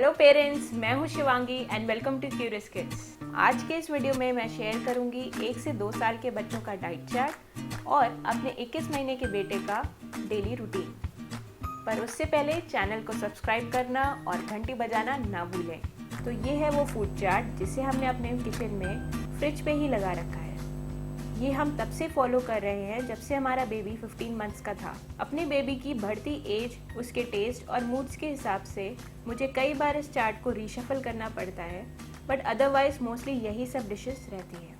Hello parents, मैं हूं Shivangi and welcome to curious kids. आज के इस वीडियो में मैं शेयर करूंगी 1 से 2 साल के बच्चों का डाइट चार्ट और अपने 21 महीने के बेटे का डेली रूटीन। पर उससे पहले चैनल को सब्सक्राइब करना और घंटी बजाना ना भूलें। तो ये है वो फूड चार्ट जिसे हमने अपने किचन में फ्रिज पे ही लगा रखा है। ये हम तब से फॉलो कर रहे हैं जब से हमारा बेबी 15 मंथ्स का था। अपने बेबी की बढ़ती एज, उसके टेस्ट और मूड्स के हिसाब से मुझे कई बार इस चार्ट को रीशफल करना पड़ता है, बट अदरवाइज मोस्टली यही सब डिशेस रहती हैं।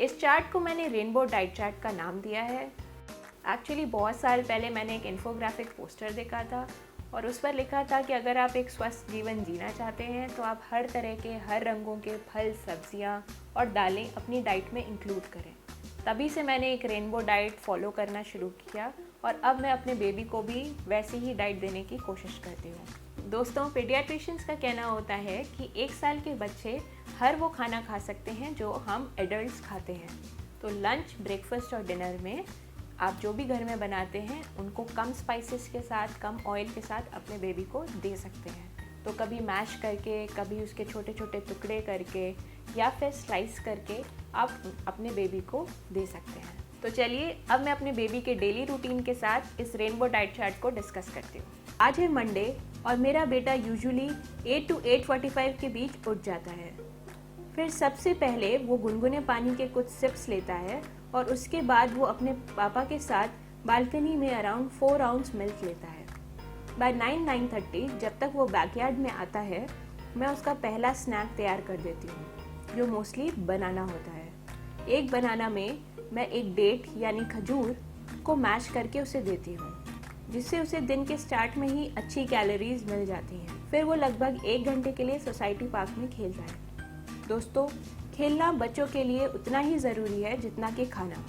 इस चार्ट को मैंने रेनबो डाइट चार्ट का नाम दिया है। एक्चुअली बहुत साल पहले मैंने एक इन्फोग्राफिक पोस्टर देखा था और उस पर लिखा था कि अगर आप एक स्वस्थ जीवन जीना चाहते हैं तो आप हर तरह के, हर रंगों के फल, सब्जियां और दालें अपनी डाइट में इंक्लूड करें। तभी से मैंने एक रेनबो डाइट फॉलो करना शुरू किया और अब मैं अपने बेबी को भी वैसी ही डाइट देने की कोशिश करती हूँ। दोस्तों, पीडियाट्रिशियंस का कहना होता है कि 1 साल के बच्चे हर वो खाना खा सकते हैं जो हम एडल्ट्स खाते हैं। तो लंच, ब्रेकफास्ट और डिनर में आप जो भी घर में बनाते हैं उनको कम स्पाइसेस के साथ, कम ऑयल के साथ अपने बेबी को दे सकते हैं। तो कभी मैश करके, कभी उसके छोटे छोटे टुकड़े करके या फिर स्लाइस करके आप अपने बेबी को दे सकते हैं। तो चलिए अब मैं अपने बेबी के डेली रूटीन के साथ इस रेनबो डाइट चार्ट को डिस्कस करती हूँ। आज है मंडे और मेरा बेटा यूजुअली 8 to 8:45 के बीच उठ जाता है। फिर सबसे पहले वो गुनगुने पानी के कुछ सिप्स लेता है और उसके बाद वो अपने पापा के साथ बालकनी में अराउंड 4 आउंस मिल्क लेता है। बाय 9-9:30 जब तक वो बैकयार्ड में आता है, मैं उसका पहला स्नैक तैयार कर देती हूँ, जो मोस्टली बनाना होता है। एक बनाना में मैं एक डेट यानी खजूर को मैश करके उसे देती हूँ, जिससे उसे दिन के स्टार्ट में ही अच्छी कैलोरीज मिल जाती हैं। फिर वो लगभग 1 घंटे के लिए सोसाइटी पार्क में खेलता है। दोस्तों, खेलना बच्चों के लिए उतना ही ज़रूरी है जितना कि खाना।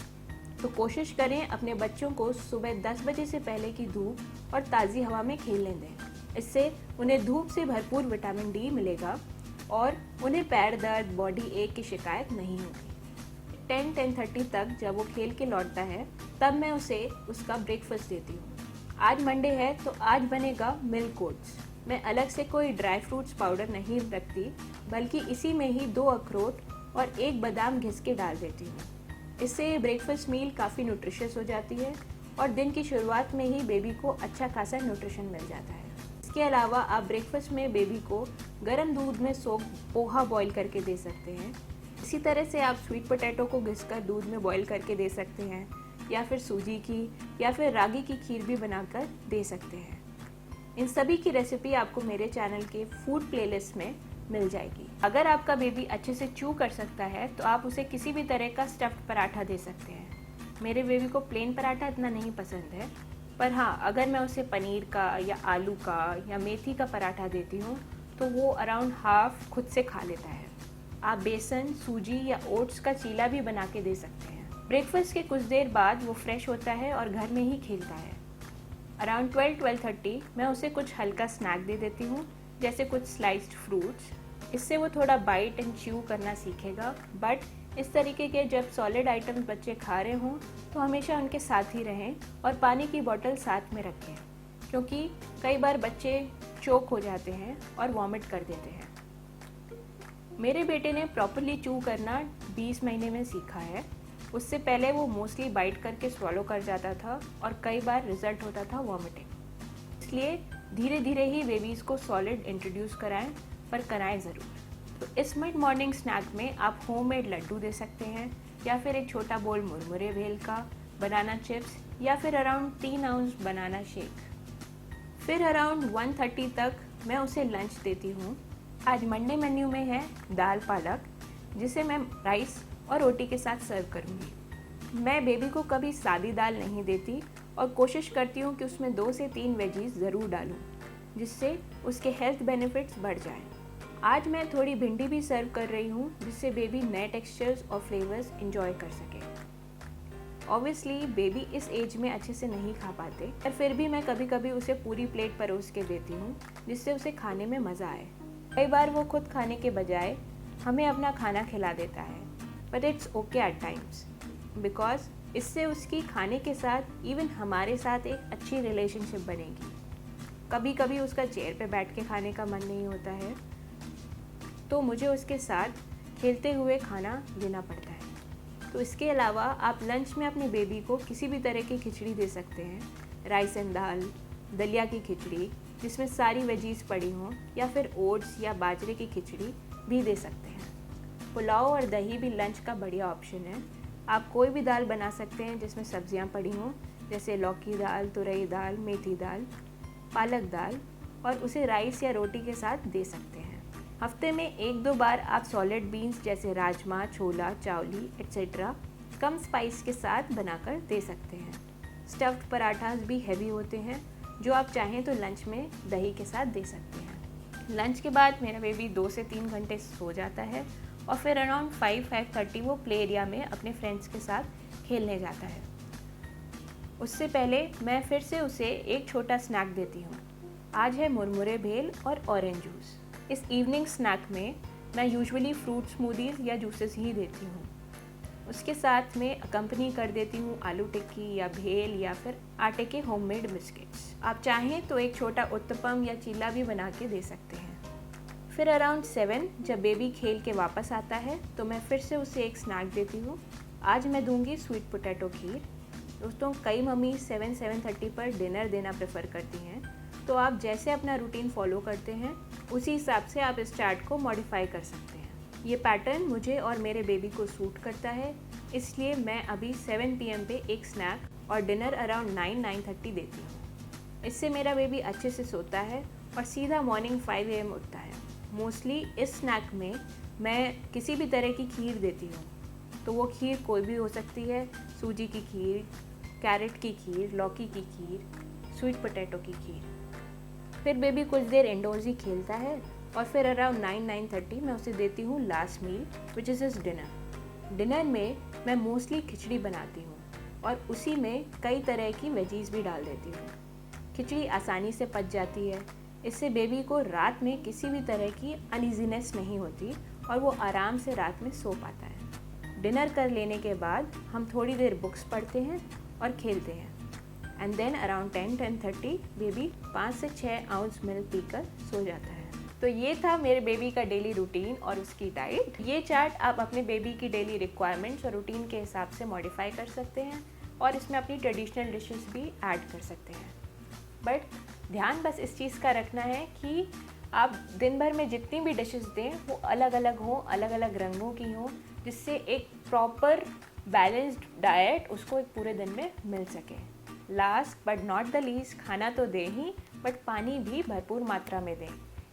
तो कोशिश करें अपने बच्चों को सुबह 10 बजे से पहले की धूप और ताज़ी हवा में खेलने दें। इससे उन्हें धूप से भरपूर विटामिन डी मिलेगा और उन्हें पैर दर्द, बॉडी एक की शिकायत नहीं होगी। 10-10:30 तक जब वो खेल के लौटता है तब मैं उसे उसका ब्रेकफास्ट देती हूँ। आज मंडे है तो आज बनेगा मिल्क ओट्स। मैं अलग से कोई ड्राई फ्रूट्स पाउडर नहीं रखती, बल्कि इसी में ही 2 अखरोट और 1 बादाम घिस के डाल देती हूँ। इससे ये ब्रेकफास्ट मील काफ़ी न्यूट्रिशियस हो जाती है और दिन की शुरुआत में ही बेबी को अच्छा खासा न्यूट्रिशन मिल जाता है। इसके अलावा आप ब्रेकफास्ट में बेबी को गर्म दूध में सोक पोहा बॉईल करके दे सकते हैं। इसी तरह से आप स्वीट पोटैटो को घिसकर दूध में बॉईल करके दे सकते हैं, या फिर सूजी की या फिर रागी की खीर भी बनाकर दे सकते हैं। इन सभी की रेसिपी आपको मेरे चैनल के फूड प्लेलिस्ट में मिल जाएगी। अगर आपका बेबी अच्छे से च्यू कर सकता है तो आप उसे किसी भी तरह का स्टफ्ड पराठा दे सकते हैं। मेरे बेबी को प्लेन पराठा इतना नहीं पसंद है, पर हाँ, अगर मैं उसे पनीर का या आलू का या मेथी का पराठा देती हूँ तो वो अराउंड हाफ खुद से खा लेता है। आप बेसन, सूजी या ओट्स का चीला भी बना के दे सकते हैं। ब्रेकफास्ट के कुछ देर बाद वो फ्रेश होता है और घर में ही खेलता है। अराउंड 12-12:30 मैं उसे कुछ हल्का स्नैक दे देती हूँ, जैसे कुछ स्लाइस्ड फ्रूट्स। इससे वो थोड़ा बाइट एंड च्यू करना सीखेगा। बट इस तरीके के जब सॉलिड आइटम्स बच्चे खा रहे हों तो हमेशा उनके साथ ही रहें और पानी की बोतल साथ में रखें, क्योंकि कई बार बच्चे चोक हो जाते हैं और वॉमिट कर देते हैं। मेरे बेटे ने प्रॉपरली च्यू करना 20 महीने में सीखा है। उससे पहले वो मोस्टली बाइट करके स्वॉलो कर जाता था और कई बार रिजल्ट होता था वॉमिटिंग। इसलिए धीरे धीरे ही बेबीज़ को सॉलिड इंट्रोड्यूस कराएं, पर कराएं ज़रूर। तो इस मिड मॉर्निंग स्नैक में आप होममेड लड्डू दे सकते हैं, या फिर एक छोटा बोल मुरमुरे भेल का, बनाना चिप्स, या फिर अराउंड 3 आउंस बनाना शेक। फिर अराउंड 1:30 तक मैं उसे लंच देती हूँ। आज मंडे मेन्यू में है दाल पालक, जिसे मैं राइस और रोटी के साथ सर्व करूँगी। मैं बेबी को कभी सादी दाल नहीं देती और कोशिश करती हूँ कि उसमें 2 से 3 वेजीज ज़रूर डालूँ, जिससे उसके हेल्थ बेनिफिट्स बढ़ जाएं। आज मैं थोड़ी भिंडी भी सर्व कर रही हूँ, जिससे बेबी नए टेक्सचर्स और फ्लेवर्स इंजॉय कर सके। ऑब्वियसली बेबी इस एज में अच्छे से नहीं खा पाते, पर फिर भी मैं कभी कभी उसे पूरी प्लेट परोस के देती हूँ, जिससे उसे खाने में मज़ा आए। कई बार वो खुद खाने के बजाय हमें अपना खाना खिला देता है, but it's okay at times, because इससे उसकी खाने के साथ इवन हमारे साथ एक अच्छी रिलेशनशिप बनेगी। कभी कभी उसका चेयर पे बैठ के खाने का मन नहीं होता है, तो मुझे उसके साथ खेलते हुए खाना देना पड़ता है। तो इसके अलावा आप लंच में अपने बेबी को किसी भी तरह की खिचड़ी दे सकते हैं, राइस एंड दाल, दलिया की खिचड़ी जिसमें सारी वेजीज पड़ी हों, या फिर ओट्स या बाजरे की खिचड़ी भी दे सकते हैं। पुलाव और दही भी लंच का बढ़िया ऑप्शन है। आप कोई भी दाल बना सकते हैं जिसमें सब्जियां पड़ी हों, जैसे लौकी दाल, तुरई दाल, मेथी दाल, पालक दाल, और उसे राइस या रोटी के साथ दे सकते हैं। हफ्ते में 1-2 बार आप सॉलिड बीन्स जैसे राजमा, छोला, चावली एक्सेट्रा कम स्पाइस के साथ बनाकर दे सकते हैं। स्टफ्ड पराठास भी हैवी होते हैं, जो आप चाहें तो लंच में दही के साथ दे सकते हैं। लंच के बाद मेरा बेबी 2 से 3 घंटे सो जाता है और फिर अराउंड 5-5:30 वो प्ले एरिया में अपने फ्रेंड्स के साथ खेलने जाता है। उससे पहले मैं फिर से उसे एक छोटा स्नैक देती हूँ। आज है मुरमुरे भेल और ऑरेंज जूस। इस इवनिंग स्नैक में मैं यूजुअली फ्रूट स्मूदीज़ या जूसेस ही देती हूँ। उसके साथ में अकम्पनी कर देती हूँ आलू टिक्की या भेल या फिर आटे के होममेड बिस्किट्स। आप चाहें तो एक छोटा उत्तपम या चीला भी बना के दे सकते हैं। फिर अराउंड 7 जब बेबी खेल के वापस आता है तो मैं फिर से उसे एक स्नैक देती हूँ। आज मैं दूंगी स्वीट पोटैटो खीर। दोस्तों, कई मम्मी 7-7:30 पर डिनर देना प्रेफर करती हैं, तो आप जैसे अपना रूटीन फॉलो करते हैं उसी हिसाब से आप इस चार्ट को मॉडिफाई कर सकते हैं। ये पैटर्न मुझे और मेरे बेबी को सूट करता है, इसलिए मैं अभी 7 PM पे एक स्नैक और डिनर अराउंड 9-9:30 देती हूँ। इससे मेरा बेबी अच्छे से सोता है और सीधा मॉर्निंग 5 AM उठता है। मोस्टली इस स्नैक में मैं किसी भी तरह की खीर देती हूँ, तो वो खीर कोई भी हो सकती है, सूजी की खीर, कैरेट की खीर, लौकी की खीर, स्वीट पोटैटो की खीर। फिर बेबी कुछ देर इंडोर्स ही खेलता है और फिर अराउंड 9-9:30 मैं उसे देती हूँ last meal which is his dinner. Dinner में मैं मोस्टली खिचड़ी बनाती हूँ और उसी में कई तरह की वेजीज भी डाल देती हूँ। खिचड़ी आसानी से पच जाती है, इससे बेबी को रात में किसी भी तरह की अनईजीनेस नहीं होती और वो आराम से रात में सो पाता है। डिनर कर लेने के बाद हम थोड़ी देर बुक्स पढ़ते हैं और खेलते हैं एंड देन अराउंड 10-10:30 बेबी 5 से 6 आउंस मिल्क पीकर सो जाता है। तो ये था मेरे बेबी का डेली रूटीन और उसकी डाइट। ये चार्ट आप अपने बेबी की डेली रिक्वायरमेंट्स और रूटीन के हिसाब से मॉडिफाई कर सकते हैं और इसमें अपनी ट्रेडिशनल डिशेस भी ऐड कर सकते हैं। बट ध्यान बस इस चीज़ का रखना है कि आप दिन भर में जितनी भी डिशेस दें वो अलग अलग हों, अलग अलग रंगों की हों, जिससे एक प्रॉपर बैलेंस्ड डाइट उसको एक पूरे दिन में मिल सके। Last but not the least, खाना तो दें ही बट पानी भी भरपूर मात्रा में दें।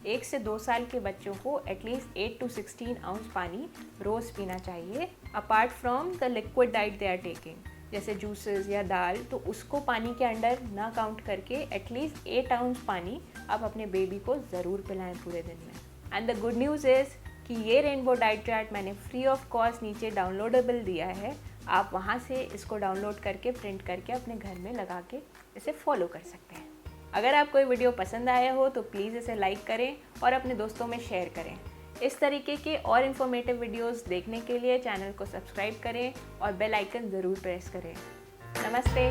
1 से 2 साल के बच्चों को एटलीस्ट 8 to 16 आउंस पानी रोज़ पीना चाहिए, apart from the liquid diet they are taking, जैसे जूसेस या दाल, तो उसको पानी के अंडर ना काउंट करके एटलीस्ट 8 आउंस पानी आप अपने बेबी को ज़रूर पिलाएं पूरे दिन में। And the good news is कि ये रेनबो डाइट चार्ट मैंने फ्री ऑफ कॉस्ट नीचे डाउनलोडेबल दिया है। आप वहाँ से इसको डाउनलोड करके प्रिंट करके अपने घर में लगा के इसे फॉलो कर सकते हैं। अगर आपको ये वीडियो पसंद आया हो तो प्लीज़ इसे लाइक करें और अपने दोस्तों में शेयर करें। इस तरीके के और इन्फॉर्मेटिव वीडियोस देखने के लिए चैनल को सब्सक्राइब करें और बेल आइकन ज़रूर प्रेस करें। नमस्ते,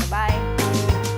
बाय।